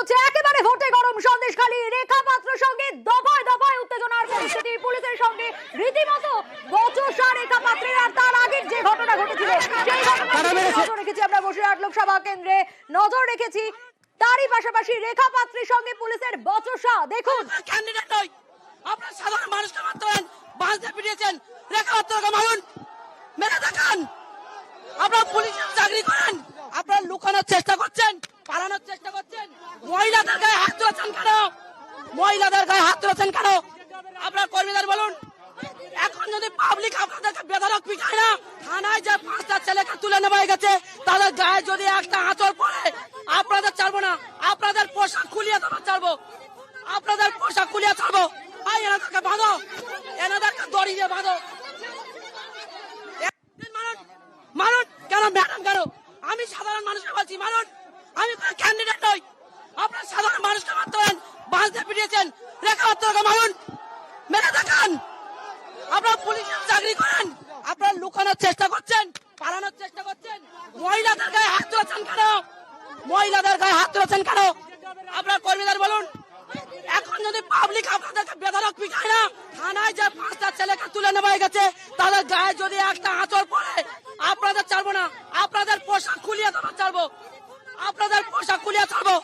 চলছে একেবারে ভোটে গরম সন্দেশখালী। রেখা পাত্রের সঙ্গে দফায় দফায় উত্তেজনার পরিস্থিতি, পুলিশের সঙ্গে রীতিমতো বচসা রেখা পাত্রের। আর তার আগের যে ঘটনা ঘটেছিল সেই ঘটনা নজর রেখেছি আমরা, বসিরহাট লোকসভা কেন্দ্রে নজর রেখেছি। তারই পাশাপাশি রেখা পাত্রের সঙ্গে পুলিশের বচসা দেখুন। ক্যান্ডিডেট নয়, আপনারা সাধারণ মানুষকে মারতেন, বাঁচতে পিটিয়েছেন। রেখা পাত্রকে মারুন, মেরে দেখান। আপনারা পুলিশের চাকরি করেন, আপনারা লুকানোর চেষ্টা করছেন, পালানোর চেষ্টা করছেন। মহিলাদের গায়ে হাত তুলেছেন কেন? মহিলাদের গায়ে হাত তুলেছেন কেন? আপনার কর্মীদের বলুন। এখন যদি পাবলিক আপনাদেরকে বেধড়ক পিটায় না, থানায় যে 5টা ছেলেকে তুলে নেওয়া হয়ে গেছে, তাদের গায়ে যদি একটা আঁচড় পড়ে আপনাদের ছাড়বো না। আপনাদের পোশাক খুলিয়ে দেওয়া ছাড়বো, আপনাদের পোশাক খুলিয়ে ছাড়বো। এনাদেরকে বাঁধো, এনাদেরকে দড়ি দিয়ে বাঁধো। মারুন, মারুন। কেন ম্যাডাম কেন? আমি সাধারণ মানুষকে বলছি মারুন। আমি কোনো ক্যান্ডিডেট নই, আপনার সাধারণ মানুষকে মারতেন, বাঁচতে পিটিয়েছেন। রেখা পাত্রকে মারুন, মেরে দেখান। আপনারা পুলিশের চাকরি করেন, আপনারা লুকানোর চেষ্টা করছেন, পালানোর চেষ্টা করছেন। মহিলাদের গায়ে হাত তুলেছেন কেন? মহিলাদের গায়ে হাত তুলেছেন কেন? আপনার কর্মীদের বলুন। এখন যদি পাবলিক আপনাদেরকে বেধড়ক পিটায় না, থানায় যে 5টা ছেলেকে তুলে নেওয়া হয়ে গেছে, তাদের গায়ে যদি একটা আঁচড় পড়ে আপনাদের ছাড়বো না। আপনাদের পোশাক খুলিয়ে দেওয়া ছাড়বো, আপনাদের পোশাক খুলিয়ে ছাড়বো।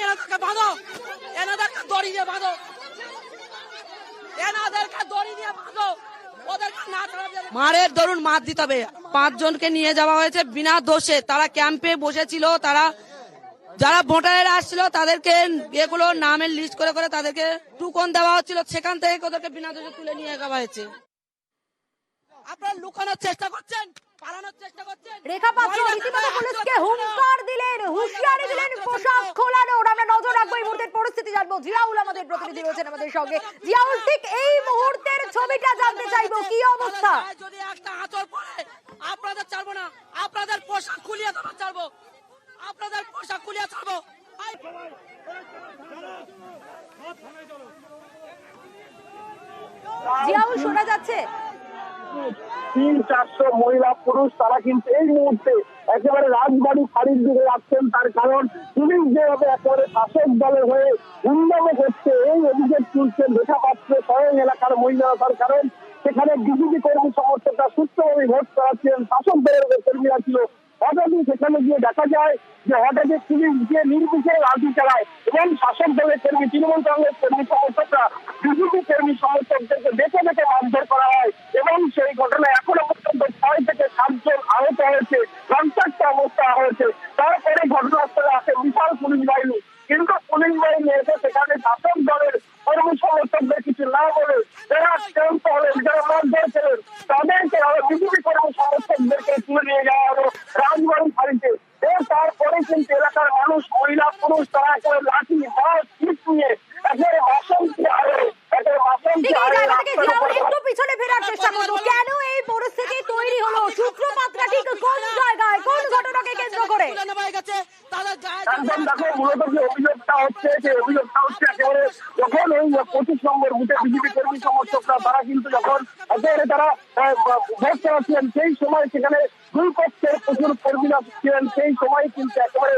এনাদেরকে বাঁধো, এনাদেরকে দড়ি দিয়ে বাঁধো, এনাদেরকে দড়ি দিয়ে বাঁধো। ওদেরকে না ছাড়া মারের দরুন মার দিতে হবে। 5 জনকে নিয়ে যাওয়া হয়েছে বিনা দোষে। তারা ক্যাম্পে বসেছিল, তারা যারা ভোটারেরা আসছিল তাদেরকে এগুলো নামের লিস্ট করে করে তাদেরকে টুকন দেওয়া হচ্ছিল, সেখান থেকে ওদেরকে বিনা দোষে তুলে নিয়ে যাওয়া হয়েছে। আপনারা লুকানোর চেষ্টা করছেন, পালানোর চেষ্টা করছেন। রেখা পাত্র রীতিমতো পুলিশকে হুঙ্কার দিলেন, হুঁশিয়ারি দিলেন পোশাক খোলানোর। আমরা নজর রাখবো, এই মুহূর্তের পরিস্থিতি জানবো। জিয়াউল আমাদের প্রতিনিধি রয়েছেন আমাদের সঙ্গে। জিয়াউল, ঠিক এই মুহূর্তের ছবিটা জানতে চাইবো, কি অবস্থা? যদি একটা আঁচড় পড়ে আপনাদের ছাড়বো না। আপনাদের পোশাক খুলিয়ে দেওয়া ছাড়বো, আপনাদের পোশাক খুলিয়ে ছাড়বো। জিয়াউল, শোনা যাচ্ছে? 300-400 মহিলা পুরুষ তারা কিন্তু এই মুহূর্তে একেবারে রাজবাড়ি ফাঁড়ির দিকে যাচ্ছেন। তার কারণ পুলিশ যেভাবে একেবারে শাসক দলের হয়ে হুন্ডামো করছে, এই অভিযোগ তুলছেন রেখা পাত্র স্বয়ং এলাকার মহিলারা। তার কারণ সেখানে বিজেপি কর্মী সমর্থকরা সুস্থভাবে ভোট করাচ্ছেন, শাসক দলের কর্মীরা ছিল। হঠাৎই সেখানে গিয়ে দেখা যায় যে হঠাৎই পুলিশ গিয়ে নির্বিচারে লাঠি চালায় এবং শাসক দলের কর্মী, তৃণমূল কংগ্রেস কর্মী সমর্থকরা বিজেপি কর্মী সমর্থকদেরকে দেখে দেখে মারধর করা হয় এবং সেই ঘটনায় এখনো পর্যন্ত 6 থেকে 7 জন আহত হয়েছে, রক্তাক্ত অবস্থা হয়েছে। তারপরে ঘটনাস্থলে আসে বিশাল পুলিশ বাহিনী, কিন্তু পুলিশ বাহিনী এসে সেখানে শাসক দলের কর্মী সমর্থকদের কিছু না বলে যারা আক্রান্ত হলেন, যারা মারধর করেন, তাদেরকে বিজেপি কর্মী সমর্থকদেরকে তুলে নিয়ে যাওয়া হলো রাজবাড়ি ফাঁড়িতে। তারপরে কিন্তু এলাকার মানুষ, মহিলা পুরুষ তারা একেবারে লাঠি বাস নিয়ে একেবারে বাসন্তী হারে একটু পিছনে ফেরার চেষ্টা করবো। কেন এই পরিস্থিতি তৈরি হলো? সূত্রপাতটা ঠিক কোন জায়গায়, কোন ঘটনাকে কেন্দ্র করে? একদম দেখো, মূলত যে অভিযোগটা হচ্ছে, সেই অভিযোগটা হচ্ছে একেবারে যখন ওই 25 নম্বর বুথে বিজেপি কর্মী সমর্থকরা তারা কিন্তু যখন একেবারে তারা ভোট চালাচ্ছিলেন, সেই সময় সেখানে দুই পক্ষের প্রচুর কর্মীরা ছিলেন। সেই সময় কিন্তু একেবারে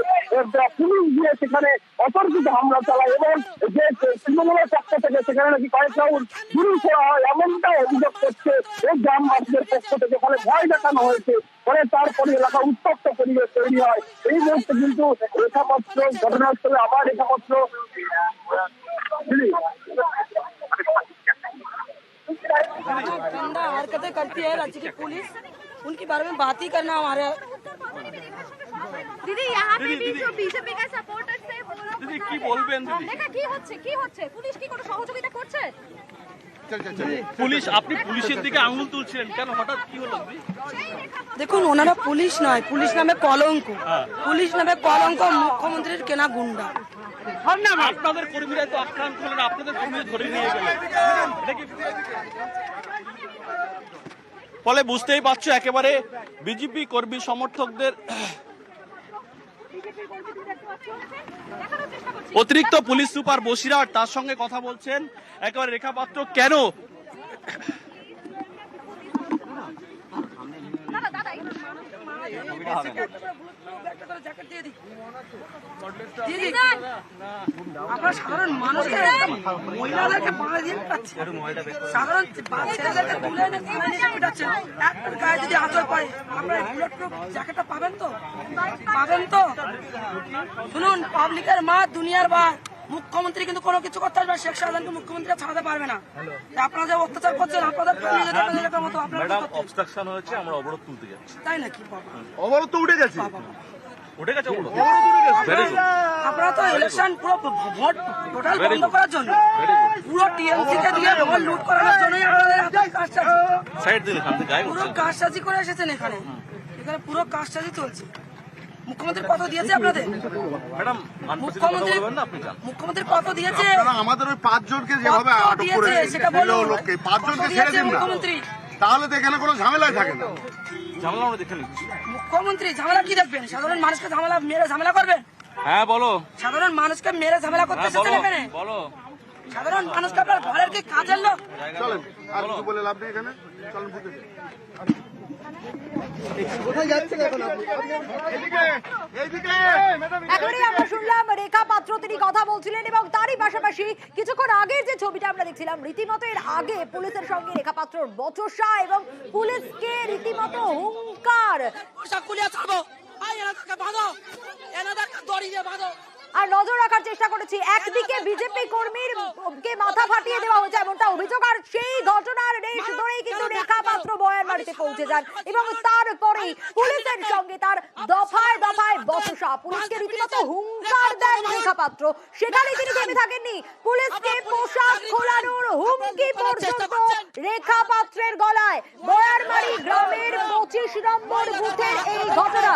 পুলিশ দিয়ে সেখানে অতর্কিত হামলা চালায় এবং যে তৃণমূলের পক্ষ থেকে সেখানে নাকি কয়েক রাউন্ড গুলি ছোড়া হয়, এমনটা অভিযোগ করছে এই গ্রামবাসীদের পক্ষ থেকে। ফলে ভয় দেখানো হয়েছে, ফলে তারপরে এলাকা উত্তপ্ত পরিবেশ তৈরি হয়। এই মুহূর্তে কিন্তু রেখাপত্র ঘটনাস্থলে আবার রেখাপত্র गंदा हरकतें करती है राज्य की पुलिस, उनके बारे में बात ही करना हमारे। দিদি यहाँ पे भी जो बीजेपी का सपोर्टर्स है वो लोग দিদি কি বলবেন দিদি? দেখা কি হচ্ছে পুলিশ কি কোনো সহযোগিতা করছে? পুলিশ, আপনি পুলিশের দিকে আঙুল তুলছিলেন কেন, হঠাৎ কি হলো দিদি? দেখুন, ওনারা পুলিশ নয়, পুলিশ নামে কলঙ্ক, পুলিশ নামে কলঙ্ক, মুখ্যমন্ত্রীর কেনা গুন্ডা। আপনাদের কর্মীরা তো আক্রান্ত হলেন, আপনাদের কর্মীরা ধরে নিয়ে গেলেন, এটা কি? ফলে বুঝতেই পারছো একেবারে বিজেপি কর্মী সমর্থকদের অতিরিক্ত পুলিশ সুপার বসিরহাট তার সঙ্গে কথা বলছেন একেবারে রেখা পাত্র কেন দাদা করে জ্যাকেট দিয়ে দিই আপনার সাধারণ মানুষকে মহিলাদেরকে পাড়া দিয়ে পাচ্ছে সাধারণ ছেলেদেরকে তুলে এনে পিটাচ্ছে একটা গায়ে যদি আঁচল পড়ে আপনার বুলেট প্রুফ জ্যাকেটটা পাবেন তো শুনুন পাবলিকের মা দুনিয়ার বা মুখ্যমন্ত্রী কিন্তু কোনো কিছু করতে পারবে শেখ শাহজাহানকে মুখ্যমন্ত্রী ছাড়াতে পারবে না আপনারা যে অত্যাচার করছেন আপনাদের মতো আপনারা অবস্ট্রাকশন হয়েছে আমরা অবরোধ তুলতে যাচ্ছি তাই নাকি অবরোধ তো উঠে গেছে অবরোধ আপনারা তো ইলেকশন পুরো ভোট টোটাল বন্ধ করার জন্য পুরো টিএমসি কে দিয়ে ভোট লুট করার জন্যই আপনাদের কাজসাজি সাইড দিন এখান থেকে পুরো কাজসাজি করে এসেছেন এখানে পুরো কাজসাজি চলছে মুখ্যমন্ত্রী কত দিয়েছে আপনাদের ম্যাডাম মুখ্যমন্ত্রী কত দিয়েছে আমাদের ওই 5 জনকে যেভাবে আটক করেছে সেটা বলুন লোককে 5 জনকে ছেড়ে দিন না মুখ্যমন্ত্রী তাহলে তো এখানে কোনো ঝামেলাই থাকে না ঝামেলা আমরা দেখে নিচ্ছি মুখ্যমন্ত্রী ঝামেলা কি দেখবেন সাধারণ মানুষকে ঝামেলা করবেন হ্যাঁ বলো সাধারণ মানুষকে মেরে ঝামেলা করতে এসেছেন এখানে বলো সাধারণ মানুষকে আপনার ঘরের কি কাজের লোক চলেন আর কিছু বলে লাভ নেই এখানে চলেন বুঝতে এখনই আমরা শুনলাম রেখা পাত্র তিনি কথা বলছিলেন এবং তারই পাশাপাশি কিছুক্ষণ আগের যে ছবিটা আমরা দেখছিলাম রীতিমতো এর আগে পুলিশের সঙ্গে রেখা পাত্রর বচসা এবং পুলিশকে রীতিমতো হুঙ্কার পোশাক খুলিয়া ছাড়বো এনাদেরকে বাঁধো এনাদেরকে দড়ি দিয়ে বাঁধো আর নজর রাখার চেষ্টা করেছি একদিকে বিজেপি কর্মীর কে মাথা ফাটিয়ে দেওয়া হয়েছে এমনটা অভিযোগ আর সেই ঘটনার রেশ ধরেই কিন্তু রেখা পাত্র বয়ানবাড়িতে পৌঁছে যান এবং তারপরেই পুলিশের সঙ্গে তার দফায় দফায় বচসা পুলিশকে রীতিমতো হুঙ্কার দেন রেখা পাত্র সেখানে তিনি থেমে থাকেননি পুলিশকে পোশাক খোলানোর হুমকি পর্যন্ত রেখা পাত্রের গলায় বয়ারমারি গ্রামের 25 নম্বর বুথের এই ঘটনা